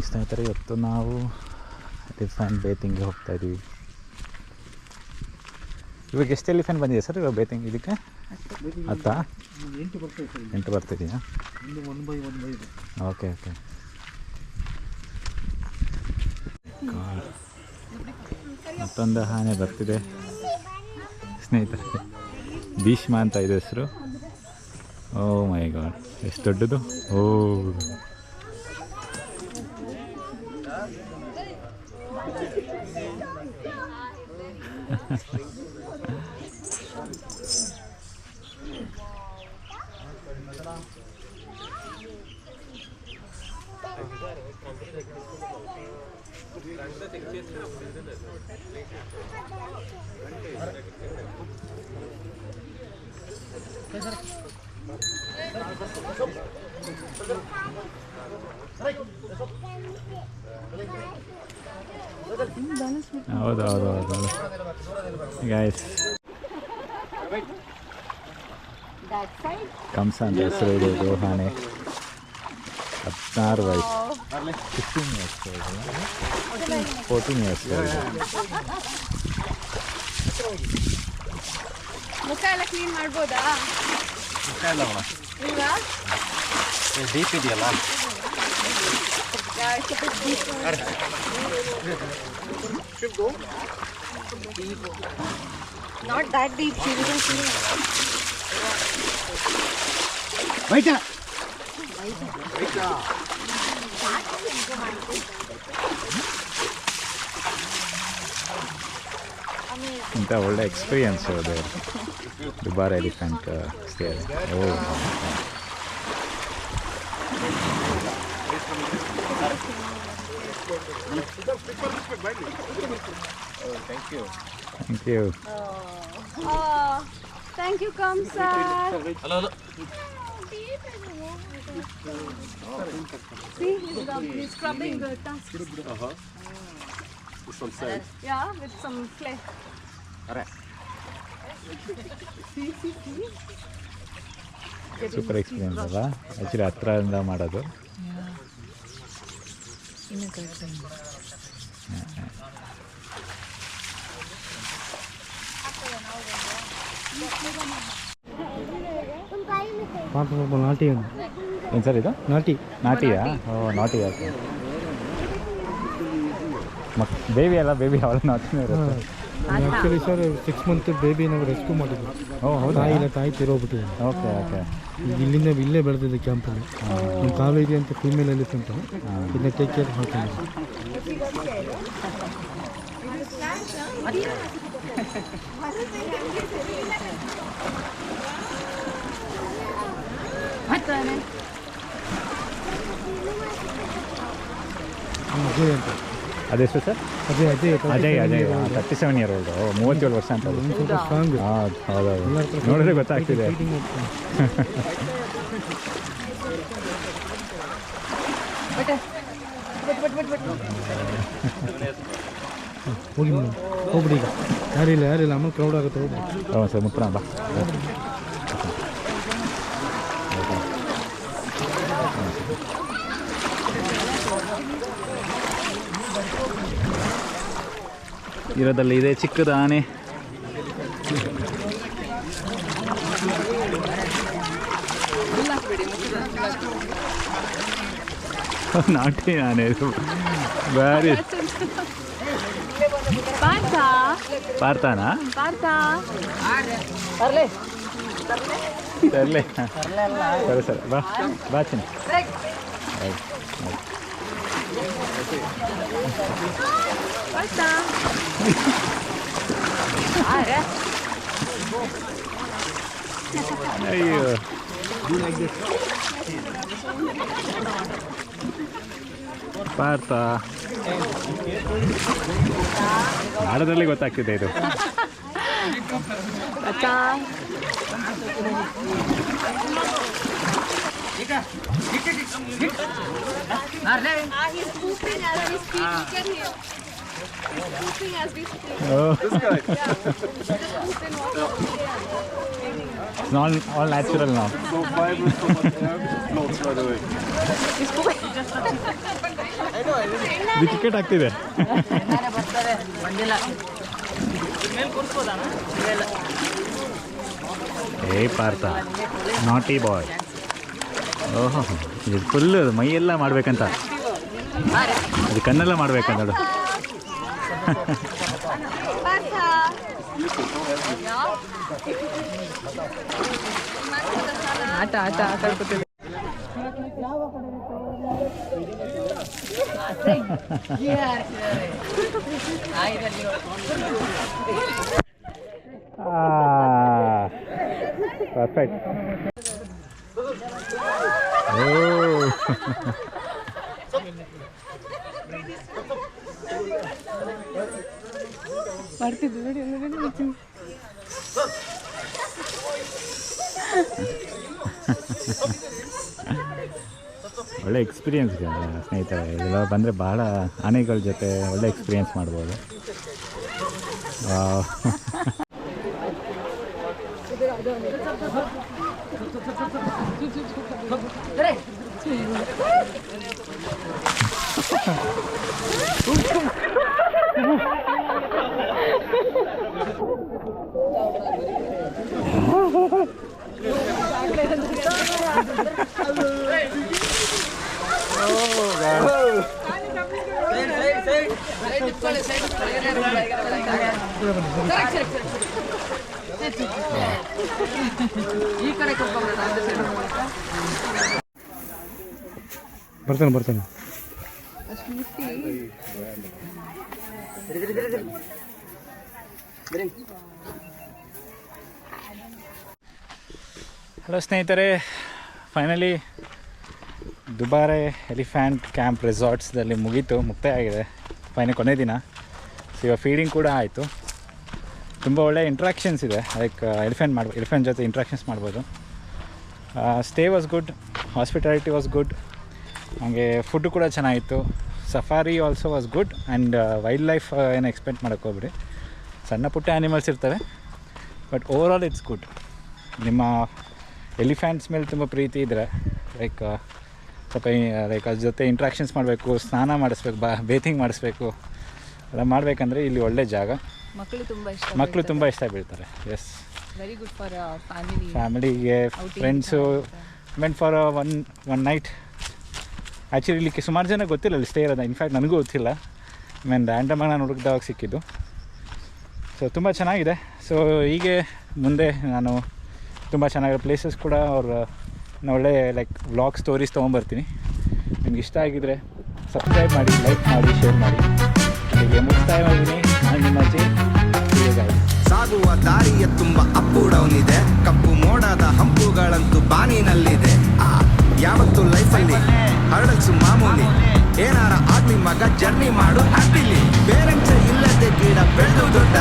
Morning ಸ್ನೇಹಿತರೆ. ಇವತ್ತು ನಾವು ಎಲಿಫೆಂಟ್ ಬೇತಿಂಗ್ಗೆ ಹೋಗ್ತಾ ಇದ್ದೀವಿ. ಇವಾಗ ಎಷ್ಟು ಎಲಿಫೆಂಟ್ ಬಂದಿದೆ ಸರ್ ಇವಾಗ ಬೇತಿಂಗ್ ಇದಕ್ಕೆ? 10? 8 ಬರ್ತಿದೆಯಾ? Okay okay. ಮತ್ತೊಂದು ಆನೆ ಬರ್ತಿದೆ ಸ್ನೇಹಿತರೆ. ಭೀಷ್ಮ ಅಂತ ಇದೆ ಹೆಸರು. ಓ ಮೈ ಗಾಡ್, ಎಷ್ಟು ದೊಡ್ಡದು! ಓ ಹೌದು ಹೌದು ಹೌದು ಗೈಸ್. ಕಂಸ ಅಂತ ಹೆಸರು ಇದೆ. ಇದು ಆನೆ 16 ವಯಸ್ಸು, 15 ಇಯರ್ಸ್, 14 ಇಯರ್ಸ್. ಮುಖ ಎಲ್ಲ ಕ್ಲೀನ್ ಮಾಡ್ಬೋದಾ? ಮುಖ ಎಲ್ಲ ಡೀಪ್ ಇದೆಯಲ್ಲ. Not that deep. She didn't see it. Wait. ಇಂಥ ಒಳ್ಳೆ ಎಕ್ಸ್ಪೀರಿಯನ್ಸ್ ಅದು Dubare elephant stay. Oh Thank you. Thank you. Thank you, Kamsa. Hello. See, he's scrubbing the tusks. With some sand. Yeah, with some clay. Alright. See. Super experience ಅಲ್ಲ actually ಹತ್ರದಿಂದ ಮಾಡೋದು. ನಾಟಿ ಏನು sir ಇದು? ನಾಟಿಯಾ? ಓ ನಾಟಿ. ಯಾಕೆ ಬೇಬಿ ಅಲ್ಲ, baby ಅವಳ ನಾಟಿನೇ ಇರುತ್ತೆ. ಆ್ಯಕ್ಚುಲಿ ಸರ್ 6 ಮಂತ್ ಬೇಬಿ ನಾವು ರೆಸ್ಕ್ಯೂ ಮಾಡಿದ್ವಿ. ಓ ಹೌದಾ? ತಾಯಿ ತಿರೋಗ್ಬಿಟ್ಟಿದೆ. Okay okay. ಇಲ್ಲೇ ಬೆಳೆದಿದೆ ಕ್ಯಾಂಪಲ್ಲಿ. ಒಂದು ಕಾಲು ಇದೆ ಅಂತ ಫೀಮೇಲ್ ಎಲಿಫೆಂಟ್. ಇದನ್ನ ಟೇಕ್ ಕೇರ್ ಮಾಡ್ಕೊಂಡು ಅಜಯ್ ಅಂತ. ಅದೆಷ್ಟು ಸರ್? Ajay 37 year old. 37 ವರ್ಷ ಅಂತ. ಸ್ವಲ್ಪ ಸ್ಟ್ರಾಂಗ್. ಹೌದೌದು, ನೋಡಿದ್ರೆ ಗೊತ್ತಾಗ್ತಿದೆ. ಹೋಗ್ಬಿಡಿ ಈಗ. ಯಾರಿಲ್ಲ ಆಮೇಲೆ ಕ್ರೌಡ್ ಆಗುತ್ತೆ. ಹೋಗ್ಬಿಡಿ. ಹೌದು ಸರ್, ಮುತ್ತನ ಬಾ. ಇರೋದಲ್ಲಿ ಇದೆ ಚಿಕ್ಕದ ಆನೆ. ನಾಟಿ ಆನೆ ಇದು ಭಾರಿ. ಪಾರ್ಥಾನಾ? ತರಲೆ ಸರಿ ಸರಿ, ಬಾ ಚಿನ್ನ. ಅಯ್ಯೋ, ಪಾರ್ಥ ಆಡೋದ್ರಲ್ಲಿ ಗೊತ್ತಾಗ್ತಿದೆ ಇದು. He's pooping as we speak. You can hear. Sleeping as we speak. Oh, This guy. Yeah. Just poop in water. it's all natural now. So vibrant, so much air, floats right away. ಇದು cricket ಆಗ್ತಿದೆ. ಏ ಪಾರ್ಥ ನಾಟಿ ಬಾಯ್. ಓಹೋ, ಇದು full ಮೈಯೆಲ್ಲ ಮಾಡ್ಬೇಕಂತ, ಅದು ಕಣ್ಣೆಲ್ಲ ಮಾಡ್ಬೇಕಂತ ನೋಡು. ಆಟ ಆಟ ಆಟ ಆಡ್ಕೊತೀವಿ. ಪರ್ಫೆಕ್ಟ್. ಓ ಮಾಡ್ತಿದ್ವಿ ನೋಡಿ ನೋಡಿ. ಒಳ್ಳೆ ಎಕ್ಸ್ಪೀರಿಯನ್ಸ್ ಇದೆ ಸ್ನೇಹಿತರೆ. ಇದೆಲ್ಲ ಬಂದರೆ ಭಾಳ ಆನೆಗಳ ಜೊತೆ ಒಳ್ಳೆ ಎಕ್ಸ್ಪೀರಿಯನ್ಸ್ ಮಾಡ್ಬೋದು. ಬರ್ತಾನೆ. ಹಲೋ ಸ್ನೇಹಿತರೆ, ಫೈನಲಿ ದುಬಾರೆ ಎಲಿಫ್ಯಾಂಟ್ ಕ್ಯಾಂಪ್ ರೆಸಾರ್ಟ್ಸ್ದಲ್ಲಿ ಮುಕ್ತಾಯ ಆಗಿದೆ. ಫೈನಲ್ ಕೊನೆ ದಿನ. ಸೊ ಇವಾಗ ಫೀಡಿಂಗ್ ಕೂಡ ಆಯಿತು. ತುಂಬ ಒಳ್ಳೆ ಇಂಟ್ರಾಕ್ಷನ್ಸ್ ಇದೆ, ಲೈಕ್ ಎಲಿಫೆಂಟ್ ಜೊತೆ ಇಂಟ್ರಾಕ್ಷನ್ಸ್ ಮಾಡ್ಬೋದು. Stay was good, hospitality was good, ಹಾಗೆ ಫುಡ್ಡು ಕೂಡ ಚೆನ್ನಾಗಿತ್ತು. Safari also was good. And wild life ಏನು ಎಕ್ಸ್ಪೆಕ್ಟ್ ಮಾಡೋಕ್ಕೆ ಹೋಗ್ಬಿಡಿ, ಸಣ್ಣ ಪುಟ್ಟ ಆ್ಯನಿಮಲ್ಸ್ ಇರ್ತವೆ, but over all it's good. ನಿಮ್ಮ ಎಲಿಫೆಂಟ್ಸ್ ಮೇಲೆ ತುಂಬ ಪ್ರೀತಿ ಇದ್ದರೆ ಲೈಕ್ ಸ್ವಲ್ಪ ಅದ್ರ ಜೊತೆ ಇಂಟ್ರಾಕ್ಷನ್ಸ್ ಮಾಡಬೇಕು, ಸ್ನಾನ ಮಾಡಿಸ್ಬೇಕು, ಬೇಥಿಂಗ್ ಮಾಡಿಸ್ಬೇಕು, ಎಲ್ಲ ಮಾಡಬೇಕಂದ್ರೆ ಇಲ್ಲಿ ಒಳ್ಳೆ ಜಾಗ. ಮಕ್ಕಳು ತುಂಬ ಇಷ್ಟ ಬೀಳ್ತಾರೆ. ಎಸ್, ವೆರಿ ಗುಡ್ ಫಾರ್ ಫ್ಯಾಮಿಲಿಗೆ, friends, meant for one night. Actually ಇಲ್ಲಿ ಸುಮಾರು ಜನ ಗೊತ್ತಿಲ್ಲ ಅಲ್ಲಿ ಸ್ಟೇ ಇರೋದು. ಇನ್ಫ್ಯಾಕ್ಟ್ ನನಗೂ ಗೊತ್ತಿಲ್ಲ, ರ್ಯಾಂಡಮಾಗಿ ನಾನು ಹುಡುಕ್ದಾಗ ಸಿಕ್ಕಿದ್ದು. ಸೊ ತುಂಬ ಚೆನ್ನಾಗಿದೆ. ಸೊ ಹೀಗೆ ಮುಂದೆ ನಾನು ತುಂಬ ಚೆನ್ನಾಗಿರೋ ಪ್ಲೇಸಸ್ ಕೂಡ ಒಳ್ಳೆ ಲೈಕ್ ವ್ಲಾಗ್ ಸ್ಟೋರೀಸ್ ತೊಗೊಂಬರ್ತೀನಿ. ನಿಮ್ಗೆ ಇಷ್ಟ ಆಗಿದರೆ ಸಬ್ಸ್ಕ್ರೈಬ್ ಮಾಡಿ, ಲೈಕ್ ಮಾಡಿ, ಶೇರ್ ಮಾಡಿ. ಹೀಗೆ ಮುಕ್ತಾಯ ಮಾಡಿದ್ದೀನಿ. ನಾನು ನಿಮ್ಮ ಅಜ್ಜಿ. ಸಾಗುವ ದಾರಿಯ ತುಂಬ ಅಪ್ಪು ಡೌನ್ ಇದೆ, ಕಪ್ಪು ಮೋಡದ ಹಂಪುಗಳಂತೂ ಬಾನಿನಲ್ಲಿದೆ. ಯಾವತ್ತು ಲೈಫಲ್ಲಿ ಹರಡಲ್ಸು ಮಾಮೂಲಿ, ಏನಾರ ಆಗ್ಲಿ ಮಗ ಜರ್ನಿ ಮಾಡು ಹ್ಯಾಪಿಲಿ. ಬೇರೆಂಚ ಇಲ್ಲದೆ ಗಿಡ ಬೆಳೆದು ದೊಡ್ಡ